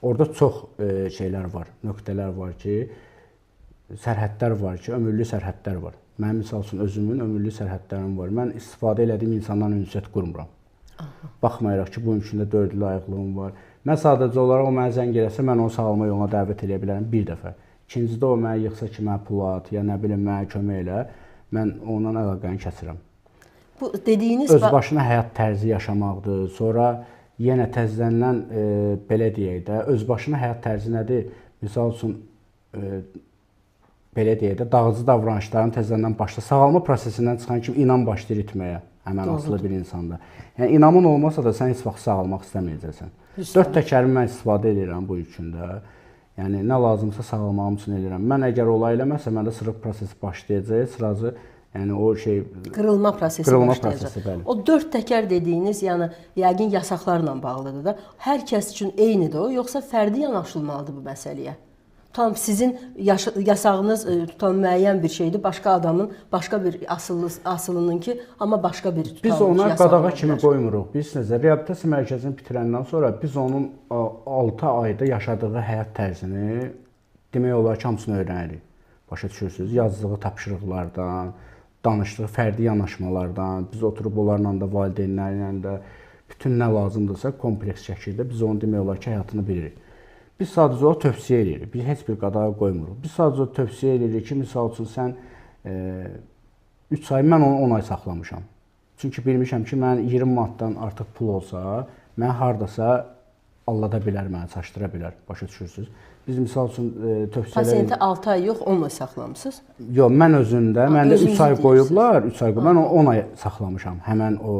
[SPEAKER 2] orada çox şeylər var, nöqtələr var ki, sərhədlər var ki, ömürlük sərhədlər var. Mənim misal üçün özümün ömürlük sərhədlərim var. Mən istifadə elədiyim insanlarla ünsiyyət qurmuram. Baxmayaraq ki, bunun üçün də 4 il ayıqlığım var. Mən sadəcə olaraq o mənə zəng eləsə, mən onu sağalma yoluna dəvət edə bilərəm bir dəfə. İkincidə o mənə yıxsa ki, mənə pul at, ya nə bilim, mənə kömək elə, mən ondan əlaqəni kəsirəm.
[SPEAKER 1] Bu dediyiniz
[SPEAKER 2] öz başına həyat tərzi yaşamaqdır. Sonra yenə təzədən belə deyək də, öz başına həyat tərzi nədir? Misal üçün belə deyək də, dağıcı davranışların təzədən başla. Sağalma prosesindən çıxan kimi inam başlayır itməyə həmən asılı bir insanda. Yəni inamın olmasa da sən heç vaxt sağalmaq istəməyəcəksən. 4 təkərimi mən istifadə edirəm bu üçün də. Yəni nə lazımsa sağalmağım üçün edirəm. Mən əgər olay eləməsə, məndə sırf proses başlayacaq, sırası yəni o şey
[SPEAKER 1] qırılma prosesi başlayacaq.
[SPEAKER 2] Bəli.
[SPEAKER 1] O 4 təkər dediyiniz, yəni yəqin yasaqlarla bağlıdır da. Hər kəs üçün eynidir o, yoxsa fərdi yanaşılmalıdır bu məsələyə? Tam sizin yasağınız tutan müəyyən bir şeydir, başqa adamın başqa bir asılınınki, amma başqa bir
[SPEAKER 2] biz ona qadağa kimi qoymuruq. Biz necə reabilitasiya mərkəzini bitirəndən sonra biz onun 6 ayda yaşadığı həyat tərzini demək olar ki, hamısını öyrənirik. Başa düşürsünüz? Yazdığı tapşırıqlardan, danışdığı fərdi yanaşmalardan, biz oturub onlarla da valideynlərlə də bütün nə lazımdırsa kompleks şəkildə biz onu demək olar ki, həyatını bilirik. Biz sadəcə o tövsiyə edirik. Biz heç bir qadağa qoymuruq. Biz sadəcə o tövsiyə edirik ki, misal üçün sən 3 ay, mən onu 10 ay saxlamışam. Çünki bilmişəm ki, mən 20 manatdan artıq pul olsa, mən hardasa allada bilər, məni çaşdıra bilər. Başa düşürsünüz? Biz misal üçün tövsiyələr...
[SPEAKER 1] Pasiyenti 6 ay yox, 10 ay saxlamısınız?
[SPEAKER 2] Yox, mən özümdə, məndə 3 ay qoyublar, 3 ay qoyub. Mən 10 ay saxlamışam, həmən o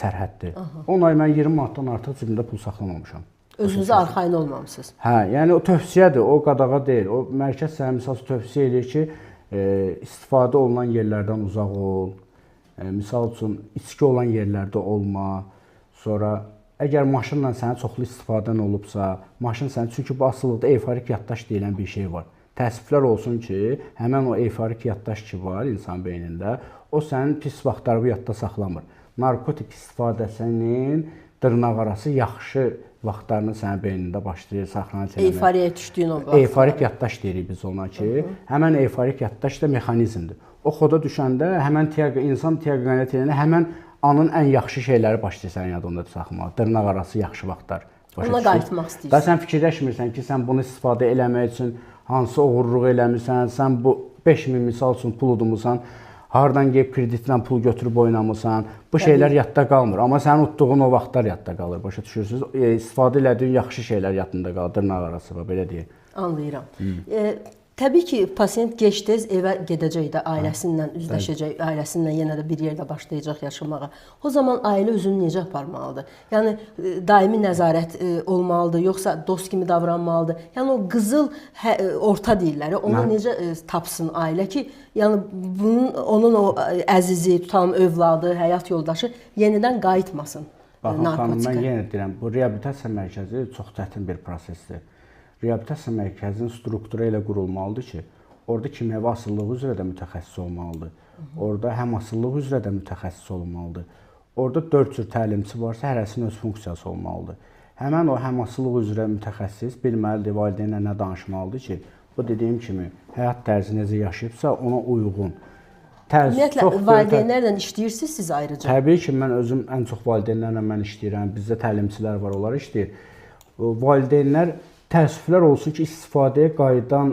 [SPEAKER 2] sərhəddir. 10 ay mən 20 manatdan artıq cibimdə pul saxlamamışam.
[SPEAKER 1] Özünüzə arxayın olmamısınız?
[SPEAKER 2] Hə, yəni o tövsiyədir, o qadağa deyil. O mərkəz sənə misal tövsiyə edir ki, istifadə olunan yerlərdən uzaq ol. Misal üçün içki olan yerlərdə olma. Sonra əgər maşınla sənin çoxlu istifadən olubsa, maşın sənin, çünki bu asılılıqda eyforik yaddaş deyilən bir şey var. Təəssüflər olsun ki, həmən o eyforik yaddaş ki var insan beynində, o sənin pis vaxtları yadda saxlamır. Narkotik istifadəsinin dırnaqarası yaxşı vaxtlarını sənin beynində başlayır saxlanıc eləmək.
[SPEAKER 1] Eyfariyaya düşdüyün o vaxt.
[SPEAKER 2] Eyforik yaddaş deyirik biz ona ki, həmən eyforik yaddaş da mexanizmdir. O xoda düşəndə həmən insan tiaqanət edəndə həmən anın ən yaxşı şeyləri başlayır sənin yadında saxlamağa. Dırnaqarası yaxşı vaxtlar.
[SPEAKER 1] Ona qayıtmaq istəyirsən.
[SPEAKER 2] Və sən fikirləşmirsən ki, sən bunu istifadə eləmək üçün hansı oğurluq eləmirsən, sən bu 5000 misal üçün pul udmusan, hardan gəlib kreditlə pul götürüb oynamısan, bu şeylər yadda qalmır. Amma sənin utduğun o vaxtlar yadda qalır, başa düşürsünüz? İstifadə elədiyin yaxşı şeylər yadında qalır, dırnaqarası və belə deyək.
[SPEAKER 1] Anlayıram. Təbii ki, pasiyent gec-tez evə gedəcək də, ailəsinlə üzləşəcək, ailəsinlə yenə də bir yerdə başlayacaq yaşamağa. O zaman ailə özünü necə aparmalıdır? Yəni, daimi nəzarət olmalıdır, yoxsa dost kimi davranmalıdır? Yəni, o qızıl orta deyirlər, onu necə tapsın ailə ki, yəni, onun o əzizi, tutan övladı, həyat yoldaşı yenidən qayıtmasın
[SPEAKER 2] narkotikə? Baxın, xanım, mən yenə deyirəm, bu reabilitasiya mərkəzi çox çətin bir prosesdir. Reabilitasiya mərkəzinin strukturu elə qurulmalıdır ki, orada kimyəvi asılılıq üzrə də mütəxəssis olmalıdır. Orada həm asılılıq üzrə də mütəxəssis olmalıdır. Orada 4 cür təlimçi varsa, hərəsinin öz funksiyası olmalıdır. Həmən o həm asılılıq üzrə mütəxəssis bilməlidir, valideynlə nə danışmalıdır ki, bu dediyim kimi, həyat tərzi necə yaşayıbsa, ona uyğun.
[SPEAKER 1] Ümumiyyətlə, valideynlərlə işləyirsiniz siz ayrıca?
[SPEAKER 2] Təbii ki, mən özüm ən çox valideynlərlə mən işləyirəm. Bizdə təlimçilər var, onlar işləyir. Valideynlər təəssüflər olsun ki, istifadəyə qayıdan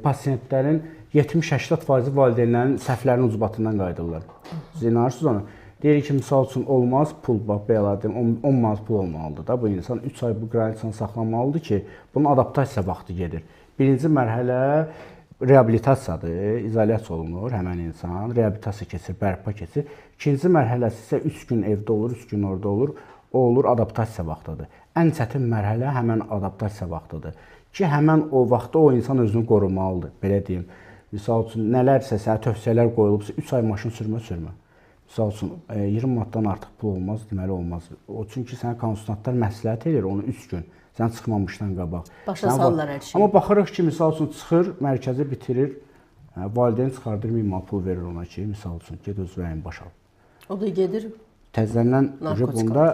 [SPEAKER 2] pasiyentlərin 70-80% valideynlərin səhvlərinin ucbatından qayıdırlar. Siz inanırsınız ona? Deyir ki, misal üçün olmaz, pul, bax, belə deyim, 10 manat pul olmalıdır da bu insan. 3 ay bu qrançanı saxlamalıdır ki, bunun adaptasiya vaxtı gedir. Birinci mərhələ reabilitasiyadır, izolyasiya olunur həmin insan, reabilitasiya keçir, bərpa keçir. İkinci mərhələsi isə 3 gün evdə olur, 3 gün orada olur. O olur adaptasiya vaxtıdır. Ən çətin mərhələ həmin adaptasiya vaxtıdır ki, həmin o vaxtda o insan özünü qorumalıdır, belə deyim. Misal üçün nələrsə sənə tövsiyələr qoyulubsa 3 ay maşın sürmə. Misal üçün 20 manatdan artıq pul olmaz, deməli olmaz. O çünki sənə konsultantlar məsləhət edir onu 3 gün. Sən çıxmamışdan qabaq.
[SPEAKER 1] Başa salırlar hər şeyi.
[SPEAKER 2] Amma baxırıq ki, misal üçün çıxır, mərkəzi bitirir, valideyn çıxardır 1000 manat pul verir ona ki, misal üçün get öz vəyin başa al.
[SPEAKER 1] O da gedir.
[SPEAKER 2] Təzədən bunda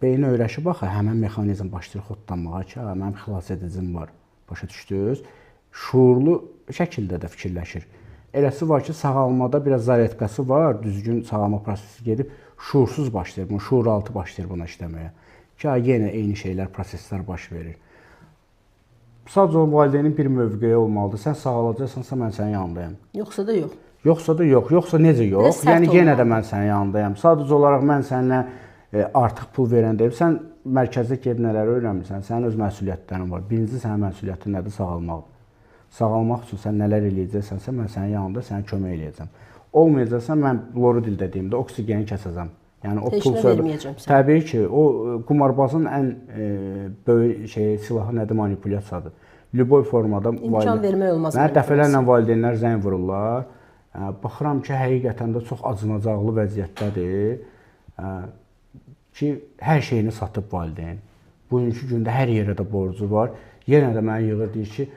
[SPEAKER 2] beyin öyrəşib baxır, həmin mexanizm başlayır xodlanmağa ki, mənim xilas edicim var. Başa düşdünüz? Şuurlu şəkildə də fikirləşir. Eləsi var ki, sağalmada biraz zaretkası var, düzgün sağalma prosesi gedib, şuursuz başlayır, şuur altı başlayır buna işləməyə. Ki, yenə eyni şeylər, proseslər baş verir. Sadəcə o valideynin bir mövqeyi olmalıdır. Sən sağalacaqsansa mən sənin yanındayım.
[SPEAKER 1] Yoxsa da yox.
[SPEAKER 2] Yoxsa da yox. Yoxsa necə yox? Yəni yenə də mən sənin yanındayım. Sadəcə olaraq mən səninlə artıq pul verəndəyim. Sən mərkəzdə gedib nələri öyrənmirsən? Sənin öz məsuliyyətlərin var. Birinci sənin məsuliyyətin nədir? Sağalmaqdır. Sağalmaq üçün sən nələr eləyəcəksənsə, mən sənin yanında sənə kömək eləyəcəm. Olmayacaqsan, mən loridil dediyimdə oksigeni kəsəcəm. Yəni o pul
[SPEAKER 1] verməyəcəm sən.
[SPEAKER 2] Təbii ki, o qumarbazın ən böyük silahı nədir? Manipulyasiyadır. Lüboy formada
[SPEAKER 1] imkan vermək olmaz.
[SPEAKER 2] Mənə dəfələrlə valideynlər zəng vururlar. Baxıram ki, həqiqətən də çox acınacaqlı vəziyyətdədir. Ki, hər şeyini satıb valideyn. Bugünkü gündə hər yerə də borcu var. Yenə də mənə yığır, deyir ki,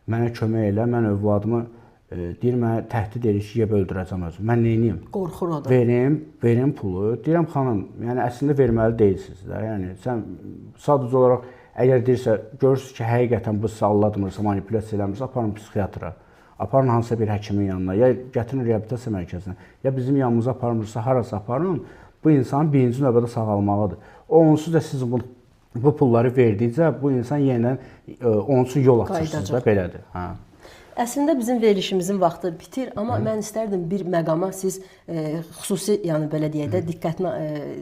[SPEAKER 2] mənə kömək elə, mən övladımı deyir, mənə təhdid edir ki, yeb öldürəcəm özümü. Mən neyniyim?
[SPEAKER 1] Qorxur o da.
[SPEAKER 2] Verim pulu. Deyirəm, xanım, yəni əslində verməli deyilsiniz də. Yəni sən sadəcə olaraq əgər deyirsə, görürsünüz ki, həqiqətən bu sizə aldatmırsa, manipulyasiya eləmirsə, aparın psixiatra. Aparın hansısa bir həkimin yanına, ya gətirin reabilitasiya mərkəzinə, ya bizim yanımıza aparmırsa, harasa aparın. Bu insan birinci növbədə sağalmalıdır. Onsuz da siz bu pulları verdikcə bu insan yenidən onsuz yol açırsınız da belədir.
[SPEAKER 1] Əslində bizim verilişimizin vaxtı bitir, amma mən istərdim bir məqama siz xüsusi, yəni belə deyək də, diqqətini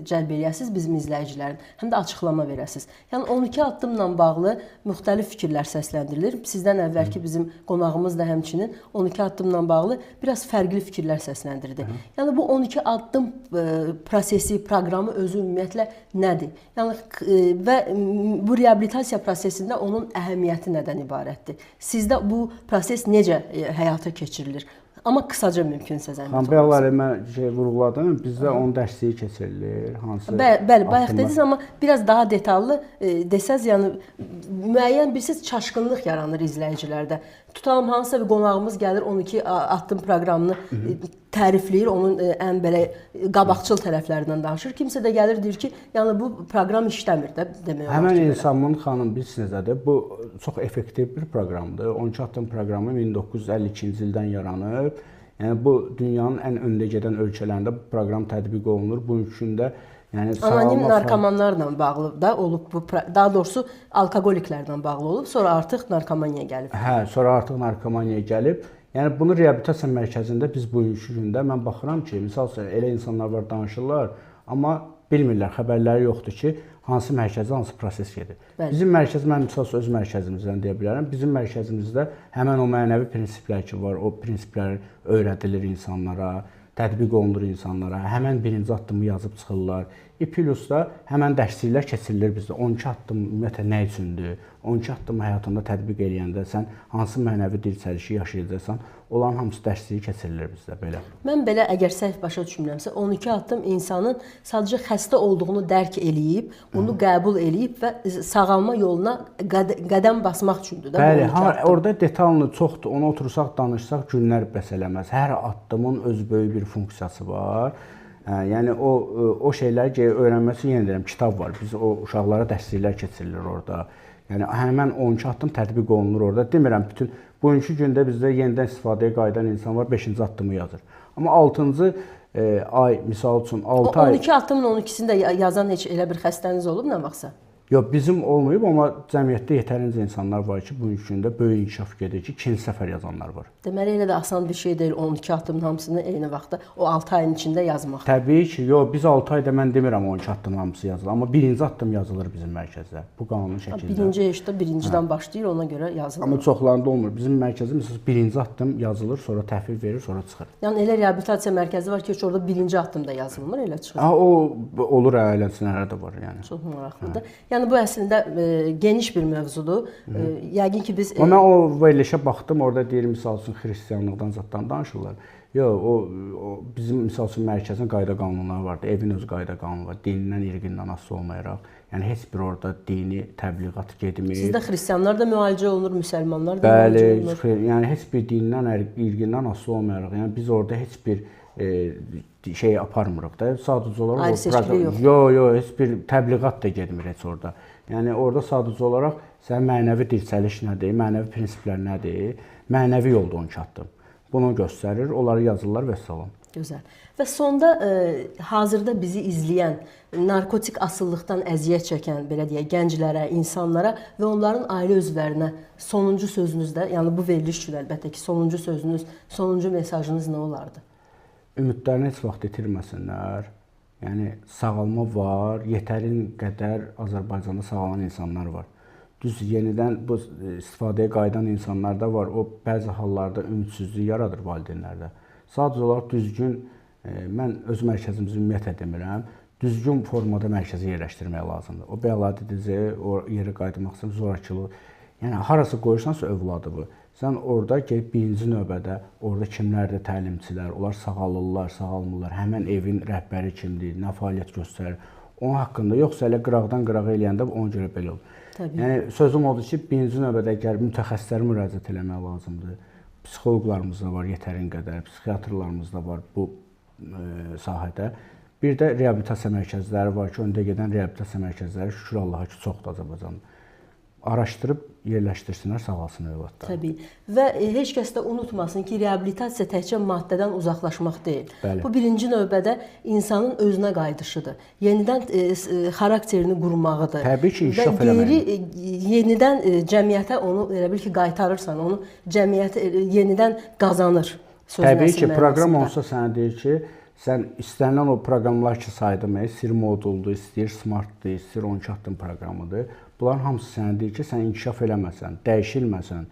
[SPEAKER 1] cəlb eləyəsiniz bizim izləyicilərin, həm də açıqlama verəsiniz. Yəni 12 addımla bağlı müxtəlif fikirlər səsləndirilir. Sizdən əvvəlki bizim qonağımız da həmçinin 12 addımla bağlı biraz fərqli fikirlər səsləndirdi. Yəni bu 12 addım prosesi, proqramı özü ümumiyyətlə nədir? Yəni və bu reabilitasiya prosesində onun əhəmiyyəti nədən ibarətdir? Sizdə bu proses necə həyata keçirilir? Amma qısaca mümkünsə zəhmət olmasa.
[SPEAKER 2] Bəli, mən vurğuladım. Bizdə onun dərsliyi keçirilir.
[SPEAKER 1] Bəli, bayaq dediniz, amma biraz daha detallı desəz, yəni müəyyən bir çaşqınlıq yaranır izləyicilərdə. Tutalım, hansısa bir qonağımız gəlir, 12 addım proqramını tərifləyir, onun ən belə qabaqcıl tərəflərindən danışır. Kimsə də gəlir, deyir ki, yəni bu proqram işləmir də demək olar.
[SPEAKER 2] Həmən insanın, xanım, bilirsiniz nədir? Bu çox effektiv bir proqramdır. 12 addım proqramı 1952-ci ildən yaranıb. Yəni bu dünyanın ən öndə gedən ölkələrində bu proqram tətbiq olunur. Bu üçündə yəni
[SPEAKER 1] anonim narkomanlarla bağlı da olub bu, daha doğrusu alkoqoliklərlə bağlı olub, sonra artıq narkomaniyaya gəlib.
[SPEAKER 2] Sonra artıq narkomaniyaya gəlib. Yəni bunu reabilitasiya mərkəzində biz bugünkü gündə mən baxıram ki, misal üçün elə insanlar var danışırlar, amma bilmirlər, xəbərləri yoxdur ki, hansı mərkəzdə hansı proses gedir. Bəli. Bizim mərkəz, mən misal öz mərkəzimizdən deyə bilərəm. Bizim mərkəzimizdə həmin o mənəvi prinsiplər ki var, o prinsiplər öyrədilir insanlara, tətbiq olunur insanlara, həmən birinci addımı yazıb çıxırlar. Plus da həmən dərsliklər keçirilir bizdə. 12 addım ümumiyyətlə nə üçündür? 12 addım həyatında tətbiq eləyəndə sən hansı mənəvi dirçəlişi yaşayacaqsan, olan hamısı dərsliyi keçirilir bizdə belə.
[SPEAKER 1] Mən belə əgər səhv başa düşmürəmsə, 12 addım insanın sadəcə xəstə olduğunu dərk eləyib, onu qəbul eləyib və sağalma yoluna qədəm basmaq üçündür də.
[SPEAKER 2] Bəli, orada detallı çoxdur. Onu otursaq, danışsaq günlər bəs eləməz. Hər addımın öz böyük bir funksiyası var. Yəni o şeyləri ki, öyrənmək üçün yenə deyirəm, kitab var. Biz o uşaqlara dərsliklər keçirilir orada. Yəni həmin 12 addım tətbiq olunur orada. Demirəm, bütün bugünkü gündə bizdə yenidən istifadəyə qayıdan insan var, 5-ci addımı yazır. Amma 6-cı ay, misal üçün 6 ay...
[SPEAKER 1] 12 addımın 12-sini də yazan heç elə bir xəstəniz olub nə vaxtsa?
[SPEAKER 2] Yox, bizim olmayıb, amma cəmiyyətdə yetərincə insanlar var ki, bu gündə böyük inkişaf gedir ki, ikinci səfər yazanlar var.
[SPEAKER 1] Deməli elə də asan bir şey deyil 12 addımın hamısını eyni vaxtda o 6 ayın içində yazmaq.
[SPEAKER 2] Təbii ki, yox, biz 6 ayda mən demirəm 12 addımın hamısı yazılır, amma birinci addım yazılır bizim mərkəzdə. Bu qanuni şəkildə.
[SPEAKER 1] Birinci eşdə birincidən başlayır, ona görə yazılır.
[SPEAKER 2] Amma çoxlarında olmur. Bizim mərkəzdə məsələn birinci addım yazılır, sonra təhvil verir, sonra çıxır.
[SPEAKER 1] Yəni elə reabilitasiya mərkəzi var ki, heç orada birinci addımda yazılmır, elə çıxır.
[SPEAKER 2] O olur, eləsinlər də var yəni.
[SPEAKER 1] Çox maraqlıdır. Yəni bu əslində geniş bir mövzudur. Yəqin ki biz
[SPEAKER 2] Mən o verilişə baxdım, orada deyir misal üçün xristianlıqdan zətdən danışırlar. Yox, o bizim misal üçün mərkəzin qayda qanunları vardı. Evin öz qayda qanunu var. Dinindən, irqindən asılı olmayaraq. Yəni heç bir orada dini təbliğat getmir.
[SPEAKER 1] Sizdə xristianlar da müalicə olunur, müsəlmanlar da müalicə olunur.
[SPEAKER 2] Bəli, yəni heç bir dindən, irqindən asılı olmayaraq. Yəni biz orada heç bir şey aparmırıq da. Sadəcə olaraq
[SPEAKER 1] ayrı seçkilik yox.
[SPEAKER 2] Yox, heç bir təbliğat da getmir heç orada. Yəni orada sadəcə olaraq sənin mənəvi dirçəliş nədir, mənəvi prinsiplər nədir, mənəvi yolda 12 addım. Bunu göstərir, onları yazırlar və salam.
[SPEAKER 1] Gözəl. Və sonda hazırda bizi izləyən, narkotik asılılıqdan əziyyət çəkən, belə deyək, gənclərə, insanlara və onların ailə üzvlərinə sonuncu sözünüz də, yəni bu veriliş üçün əlbəttə ki, sonuncu sözünüz, sonuncu mesajınız nə olardı?
[SPEAKER 2] Ümidlərini heç vaxt itirməsinlər. Yəni sağalma var, yetərin qədər Azərbaycanda sağalan insanlar var. Düz yenidən bu istifadəyə qayıdan insanlar da var. O bəzi hallarda ümidsizlik yaradır valideynlərdə. Sadəcə olaraq düzgün, mən öz mərkəzimizi ümumiyyətlə demirəm, düzgün formada mərkəzi yerləşdirmək lazımdır. O bəladedici, o yerə qayıtmaq üçün zorakılıq. Yəni harası qoyursansa övladı bu. Sən orada gəlib birinci növbədə orada kimlərdir təlimçilər, onlar sağalırlar, sağalmırlar, həmin evin rəhbəri kimdir, nə fəaliyyət göstərir, onun haqqında yoxsa elə qıraqdan qırağa eləyəndə ona görə belə olur.
[SPEAKER 1] Təbii.
[SPEAKER 2] Yəni sözüm odur ki, birinci növbədə əgər mütəxəssislərə müraciət etmək lazımdır. Psixoloqlarımız da var yetərin qədər, psixiatrlarımız da var bu sahədə. Bir də reabilitasiya mərkəzləri var ki, öndə gedən reabilitasiya mərkəzləri şükür Allaha ki, çoxdur Azərbaycanda. Araşdırıb yerləşdirsinlər, sağalsın övladlar.
[SPEAKER 1] Təbii. Və heç kəs də unutmasın ki, reabilitasiya təkcə maddədən uzaqlaşmaq deyil.
[SPEAKER 2] Bəli.
[SPEAKER 1] Bu birinci növbədə insanın özünə qayıdışıdır. Yenidən xarakterini qurmağıdır.
[SPEAKER 2] Təbii ki, inkişaf eləməlidir.
[SPEAKER 1] Yenidən cəmiyyətə onu elə bil ki, qaytarırsan, onu cəmiyyət yenidən qazanır.
[SPEAKER 2] Təbii ki, proqram olsa sənə deyir ki, sən istənilən o proqramlar ki saydım, istəyir moduldur, istəyir smartdır, istəyir 12 addım proqramıdır. Bunların hamısı sənə deyir ki, sən inkişaf eləməsən, dəyişilməsən,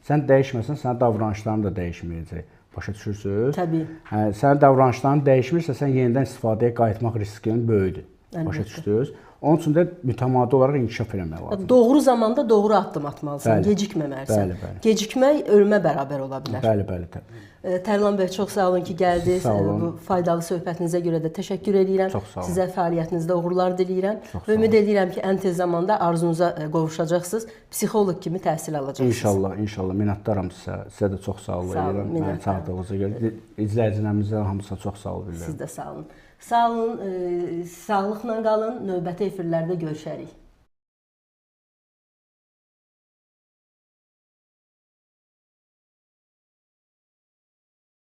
[SPEAKER 2] sən dəyişməsən, sənin davranışların da dəyişməyəcək. Başa düşürsünüz?
[SPEAKER 1] Təbii.
[SPEAKER 2] Sənin davranışların dəyişmirsə, sən yenidən istifadəyə qayıtmaq riskin böyükdür. Başa düşdünüz? Onun üçün də mütəmadi olaraq inkişaf eləmək lazımdır.
[SPEAKER 1] Doğru zamanda doğru addım atmalısan, gecikməməlisən.
[SPEAKER 2] Bəli.
[SPEAKER 1] Gecikmək ölümə bərabər ola bilər.
[SPEAKER 2] Bəli, təbii.
[SPEAKER 1] Tərlan bəy, çox sağ olun ki, gəldiniz.
[SPEAKER 2] Sağ olun.
[SPEAKER 1] Bu faydalı söhbətinizə görə də təşəkkür edirəm.
[SPEAKER 2] Çox sağ olun.
[SPEAKER 1] Sizə fəaliyyətinizdə uğurlar diləyirəm.
[SPEAKER 2] Çox
[SPEAKER 1] Ümid edirəm ki, ən tez zamanda arzunuza qovuşacaqsınız. Psixoloq kimi təhsil alacaqsınız.
[SPEAKER 2] İnşallah. Minnətdaram sizə. Sizə də çox sağ olun. Məni çağırdığınıza görə. İzləyicilərimizə hamısına çox sağ olun.
[SPEAKER 1] Siz də sağ olun. Sağ olun, sağlıqla qalın. Növbəti efirlərdə görüşərik.